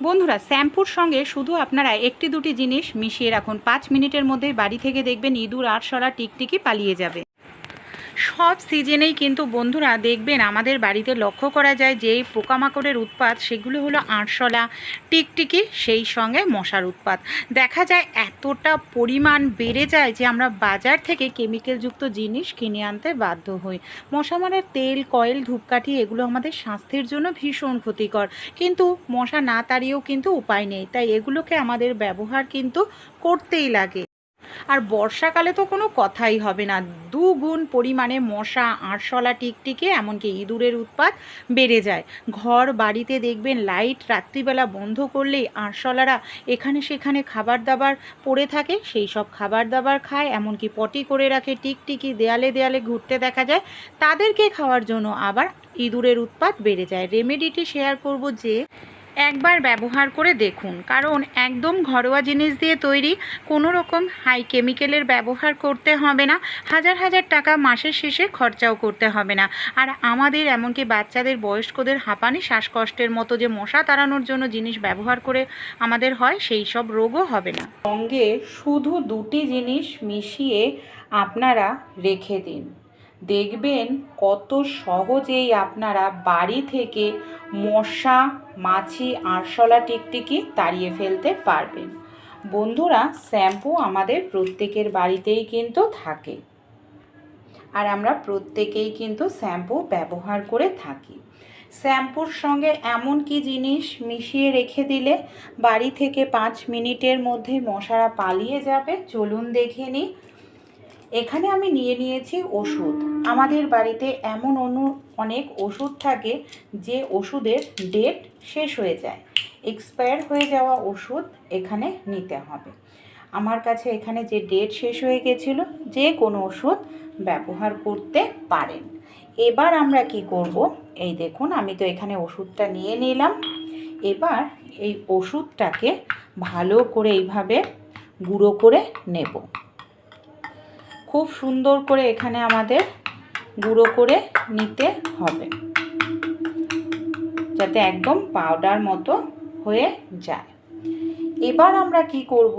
বন্ধুরা, শ্যাম্পুর সঙ্গে শুধু আপনারা একটি দুটি জিনিস মিশিয়ে রাখুন, 5 মিনিটের মধ্যেই বাড়ি থেকে দেখবেন ইঁদুর আরশোলা টিকটিকি পালিয়ে যাবে। সব সিজনেই কিন্তু বন্ধুরা দেখবেন আমাদের বাড়িতে লক্ষ্য করা যায় যে পোকামাকড়ের উৎপাত, সেগুলো হলো আরশোলা, টিকটিকি, সেই সঙ্গে মশার উৎপাত। দেখা যায় এতটা পরিমাণ বেড়ে যায় যে আমরা বাজার থেকে কেমিক্যালযুক্ত জিনিস কিনে আনতে বাধ্য হই। মশা মারার তেল, কয়েল, ধূপকাঠি এগুলো আমাদের স্বাস্থ্যের জন্য ভীষণ ক্ষতিকর, কিন্তু মশা না তাড়িয়েও কিন্তু উপায় নেই, তাই এগুলোকে আমাদের ব্যবহার কিন্তু করতেই লাগে। আর বর্ষাকালে তো কোনো কথাই হবে না, দুগুণ পরিমাণে মশা, আরশোলা, টিকটিকি, এমনকি ইঁদুরের উৎপাত বেড়ে যায়। ঘর বাড়িতে দেখবেন লাইট রাত্রিবেলা বন্ধ করলেই আরশোলারা এখানে সেখানে খাবার দাবার পড়ে থাকে, সেই সব খাবার দাবার খায়, এমনকি পটি করে রাখে। টিকটিকি দেয়ালে দেয়ালে ঘুরতে দেখা যায়, তাদেরকে খাওয়ার জন্য আবার ইঁদুরের উৎপাত বেড়ে যায়। রেমেডিটি শেয়ার করব যে একবার ব্যবহার করে দেখুন, কারণ একদম ঘরোয়া জিনিস দিয়ে তৈরি, কোনো রকম হাই কেমিক্যালের ব্যবহার করতে হবে না, হাজার হাজার টাকা মাসের শেষে খরচাও করতে হবে না। আর আমাদের এমনকি বাচ্চাদের, বয়স্কদের হাঁপানি, শ্বাসকষ্টের মতো যে মশা তাড়ানোর জন্য জিনিস ব্যবহার করে আমাদের হয়, সেই সব রোগও হবে না। সঙ্গে শুধু দুটি জিনিস মিশিয়ে আপনারা রেখে দিন, দেখবেন কত সহজেই আপনারা বাড়ি থেকে মশা, মাছি, আরশোলা, টিকটিকি তাড়িয়ে ফেলতে পারবেন। বন্ধুরা, শ্যাম্পু আমাদের প্রত্যেকের বাড়িতেই কিন্তু থাকে, আর আমরা প্রত্যেকেই কিন্তু শ্যাম্পু ব্যবহার করে থাকি। শ্যাম্পুর সঙ্গে এমন কি জিনিস মিশিয়ে রেখে দিলে বাড়ি থেকে 5 মিনিটের মধ্যে মশারা পালিয়ে যাবে, চলুন দেখে নিই। এখানে আমি নিয়ে নিয়েছি ওষুধ। আমাদের বাড়িতে এমন অনেক ওষুধ থাকে যে ওষুধের ডেট শেষ হয়ে যায়, এক্সপায়ার হয়ে যাওয়া ওষুধ এখানে নিতে হবে। আমার কাছে এখানে যে ডেট শেষ হয়ে গেছিল, যে কোনো ওষুধ ব্যবহার করতে পারেন। এবার আমরা কি করব, এই দেখুন আমি তো এখানে ওষুধটা নিয়ে নিলাম। এবার এই ওষুধটাকে ভালো করে এইভাবে গুঁড়ো করে নেব। খুব সুন্দর করে এখানে আমাদের গুঁড়ো করে নিতে হবে, যাতে একদম পাউডার মতো হয়ে যায়। এবার আমরা কি করব,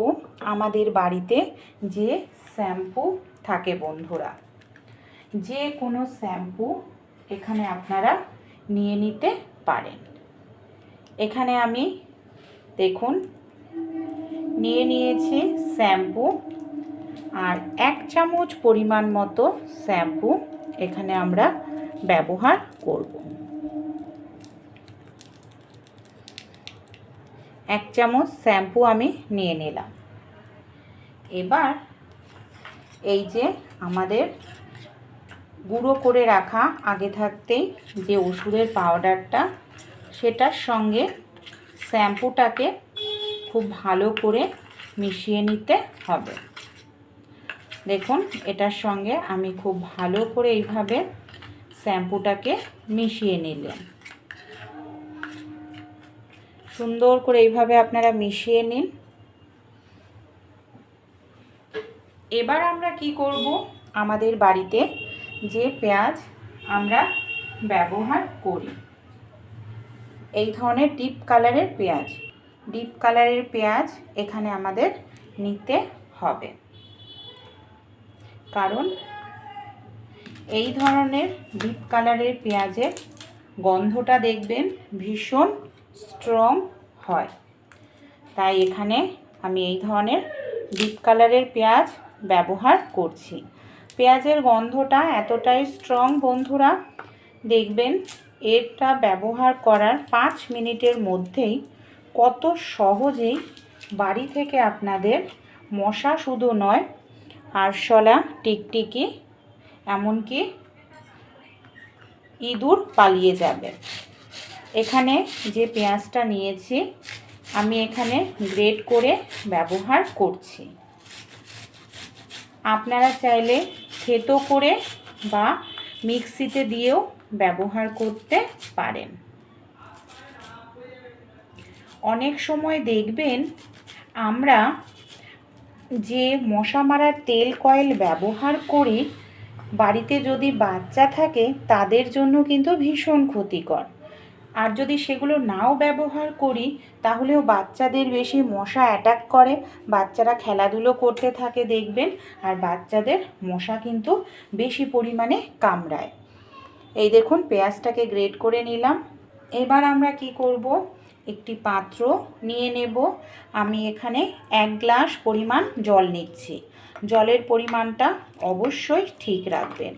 আমাদের বাড়িতে যে শ্যাম্পু থাকে বন্ধুরা, যে কোনো শ্যাম্পু এখানে আপনারা নিয়ে নিতে পারেন। এখানে আমি দেখুন নিয়ে নিয়েছি শ্যাম্পু, আর 1 চামচ পরিমাণ মতো শ্যাম্পু এখানে আমরা ব্যবহার করব। 1 চামচ শ্যাম্পু আমি নিয়ে নিলাম। এবার এই যে আমাদের গুঁড়ো করে রাখা আগে থাকতেই যে ওষুধের পাউডারটা, সেটার সঙ্গে শ্যাম্পুটাকে খুব ভালো করে মিশিয়ে নিতে হবে। দেখুন এটার সঙ্গে আমি খুব ভালো করে এইভাবে শ্যাম্পুটাকে মিশিয়ে নিলাম। সুন্দর করে এইভাবে আপনারা মিশিয়ে নিন। এবার আমরা কি করব, আমাদের বাড়িতে যে পেঁয়াজ আমরা ব্যবহার করি, এই ধরনের ডিপ কালারের পেঁয়াজ এখানে আমাদের নিতে হবে, কারণ এই ধরনের ডিপ কালারের পেঁয়াজের গন্ধটা দেখবেন ভীষণ স্ট্রং হয়, তাই এখানে আমি এই ধরনের ডিপ কালারের পেঁয়াজ ব্যবহার করছি। পেঁয়াজের গন্ধটা এতটাই স্ট্রং বন্ধুরা, দেখবেন এটা ব্যবহার করার 5 মিনিটের মধ্যেই কত সহজেই বাড়ি থেকে আপনাদের মশা শুধু নয়, আরশোলা, টিকটিকি, এমনকি ইঁদুর পালিয়ে যাবে। এখানে যে পেঁয়াজটা নিয়েছি আমি এখানে গ্রেট করে ব্যবহার করছি। আপনারা চাইলে থেতো করে বা মিক্সিতে দিয়েও ব্যবহার করতে পারেন। অনেক সময় দেখবেন আমরা যে মশা মারার তেল, কয়েল ব্যবহার করি, বাড়িতে যদি বাচ্চা থাকে তাদের জন্য কিন্তু ভীষণ ক্ষতিকর। আর যদি সেগুলো নাও ব্যবহার করি তাহলেও বাচ্চাদের বেশি মশা অ্যাটাক করে, বাচ্চারা খেলাধুলো করতে থাকে দেখবেন, আর বাচ্চাদের মশা কিন্তু বেশি পরিমাণে কামড়ায়। এই দেখুন পেঁয়াজটাকে গ্রেট করে নিলাম। এবার আমরা কি করব, একটি পাত্র নিয়ে নেব। আমি এখানে 1 গ্লাস পরিমাণ জল নিচ্ছি। জলের পরিমাণটা অবশ্যই ঠিক রাখবেন।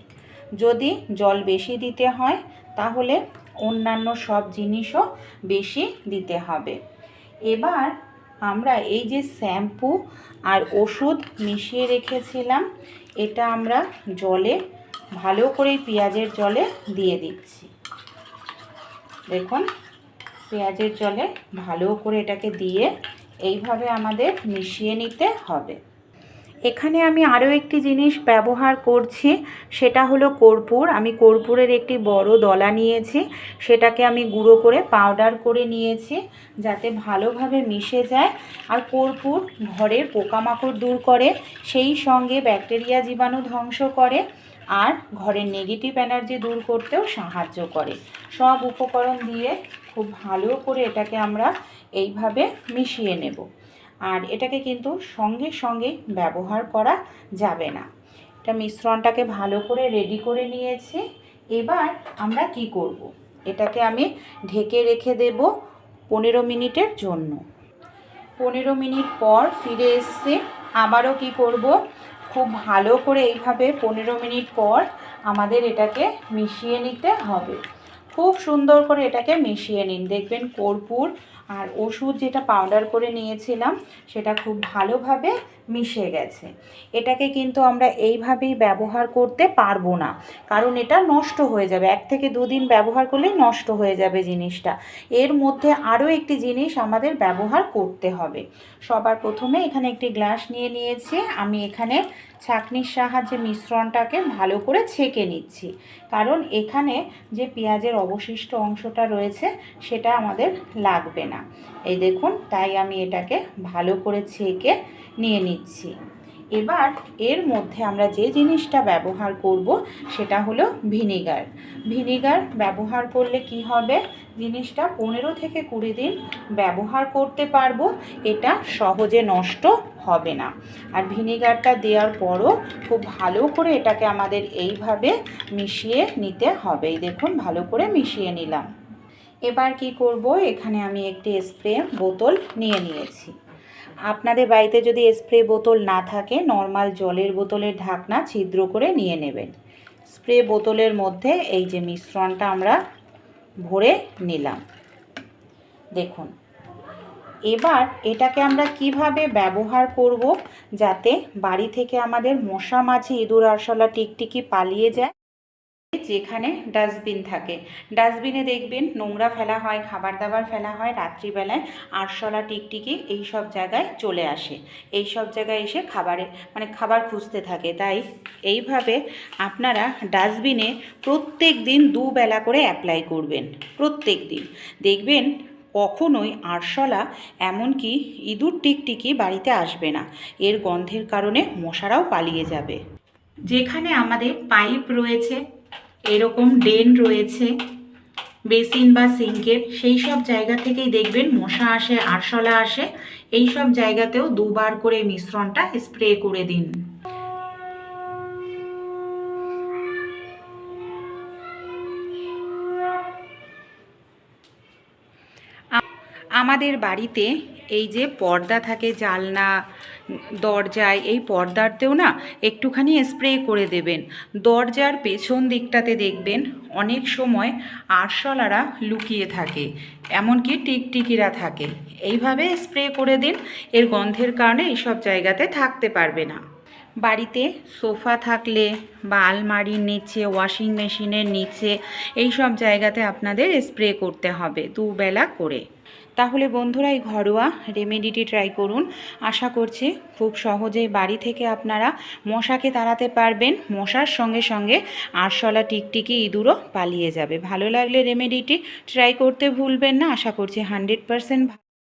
যদি জল বেশি দিতে হয় তাহলে অন্যান্য সব জিনিসও বেশি দিতে হবে। এবার আমরা এই যে শ্যাম্পু আর ওষুধ মিশিয়ে রেখেছিলাম, এটা আমরা জলে ভালো করে পেঁয়াজের জলে দিয়ে দিচ্ছি। দেখুন পেঁয়াজের জলে ভালো করে এটাকে দিয়ে এইভাবে আমাদের মিশিয়ে নিতে হবে। এখানে আমি আরও একটি জিনিস ব্যবহার করছি, সেটা হলো কর্পূর। আমি কর্পূরের একটি বড় দলা নিয়েছি, সেটাকে আমি গুঁড়ো করে পাউডার করে নিয়েছি যাতে ভালোভাবে মিশে যায়। আর কর্পূর ঘরের পোকামাকড় দূর করে, সেই সঙ্গে ব্যাকটেরিয়া জীবাণু ধ্বংস করে, আর ঘরের নেগেটিভ এনার্জি দূর করতেও সাহায্য করে। সব উপকরণ দিয়ে খুব ভালো করে এটাকে আমরা এইভাবে মিশিয়ে নেব। আর এটাকে কিন্তু সঙ্গে সঙ্গে ব্যবহার করা যাবে না। এটা মিশ্রণটাকে ভালো করে রেডি করে নিয়েছি। এবার আমরা কি করব, এটাকে আমি ঢেকে রেখে দেব 15 মিনিটের জন্য। 15 মিনিট পর ফিরে এসে আবারও কি করব, খুব ভালো করে এইভাবে 15 মিনিট পর আমাদের এটাকে মিশিয়ে নিতে হবে। খুব সুন্দর করে এটাকে মিশিয়ে নিন, দেখবেন কর্পূর আর ওষুধ যেটা পাউডার করে নিয়েছিলাম সেটা খুব ভালোভাবে মিশে গেছে। এটাকে কিন্তু আমরা এইভাবেই ব্যবহার করতে পারবো না, কারণ এটা নষ্ট হয়ে যাবে। 1 থেকে 2 দিন ব্যবহার করলেই নষ্ট হয়ে যাবে জিনিসটা। এর মধ্যে আরও একটি জিনিস আমাদের ব্যবহার করতে হবে। সবার প্রথমে এখানে একটি গ্লাস নিয়ে নিয়েছি, আমি এখানে ছাঁকনির সাহায্যে মিশ্রণটাকে ভালো করে ছেঁকে নিচ্ছি, কারণ এখানে যে পেঁয়াজের অবশিষ্ট অংশটা রয়েছে সেটা আমাদের লাগবে না। এই দেখুন, তাই আমি এটাকে ভালো করে ছেঁকে নিয়ে নিচ্ছি। এবার এর মধ্যে আমরা যে জিনিসটা ব্যবহার করব সেটা হলো ভিনিগার। ভিনিগার ব্যবহার করলে কি হবে, জিনিসটা 15 থেকে 20 দিন ব্যবহার করতে পারবো, এটা সহজে নষ্ট হবে না। আর ভিনিগারটা দেওয়ার পরও খুব ভালো করে এটাকে আমাদের এইভাবে মিশিয়ে নিতে হবে। দেখুন ভালো করে মিশিয়ে নিলাম। এবার কি করব, এখানে আমি একটি স্প্রে বোতল নিয়ে নিয়েছি। আপনাদের বাড়িতে যদি স্প্রে বোতল না থাকে, নর্মাল জলের বোতলের ঢাকনা ছিদ্র করে নিয়ে নেবেন। স্প্রে বোতলের মধ্যে এই যে মিশ্রণটা আমরা ভরে নিলাম। দেখুন এবার এটাকে আমরা কিভাবে ব্যবহার করব যাতে বাড়ি থেকে আমাদের মশা মাছি ইঁদুর আরশোলা টিকটিকি পালিয়ে যায়। যেখানে ডাস্টবিন থাকে, ডাস্টবিনে দেখবেন নোংরা ফেলা হয়, খাবার দাবার ফেলা হয়, রাত্রিবেলায় আরশোলা টিকটিকি এই সব জায়গায় চলে আসে, এই সব জায়গায় এসে খাবার খুঁজতে থাকে। তাই এইভাবে আপনারা ডাস্টবিনে প্রত্যেক দিন 2 বেলা করে অ্যাপ্লাই করবেন। প্রত্যেক দিন দেখবেন কখনোই আরশোলা এমনকি ইঁদুর টিকটিকি বাড়িতে আসবে না। এর গন্ধের কারণে মশারাও পালিয়ে যাবে। যেখানে আমাদের পাইপ রয়েছে, এরকম ড্রেন রয়েছে বেসিন বা সিঙ্কের, সেই সব জায়গা থেকেই দেখবেন মশা আসে, আরশোলা আসে। এই সব জায়গাতেও 2 বার করে মিশ্রণটা স্প্রে করে দিন। আমাদের বাড়িতে এই যে পর্দা থাকে জানলা দরজায়, এই পর্দাতেও না একটুখানি স্প্রে করে দেবেন। দরজার পেছন দিকটাতে দেখবেন অনেক সময় আরশোলারা লুকিয়ে থাকে, এমনকি টিকটিকিরা থাকে। এইভাবে স্প্রে করে দিন, এর গন্ধের কারণে এইসব জায়গাতে থাকতে পারবে না। বাড়িতে সোফা থাকলে বা আলমারির নিচে, ওয়াশিং মেশিনের নিচে, এই সব জায়গাতে আপনাদের স্প্রে করতে হবে 2 বেলা করে। তাহলে বন্ধুরা এই ঘরোয়া রেমেডিটি ট্রাই করুন। আশা করছি খুব সহজেই বাড়ি থেকে আপনারা মশাকে তাড়াতে পারবেন। মশার সঙ্গে সঙ্গে আরশোলা টিকটিকি ইঁদুরও পালিয়ে যাবে। ভালো লাগলে রেমেডিটি ট্রাই করতে ভুলবেন না। আশা করছি 100%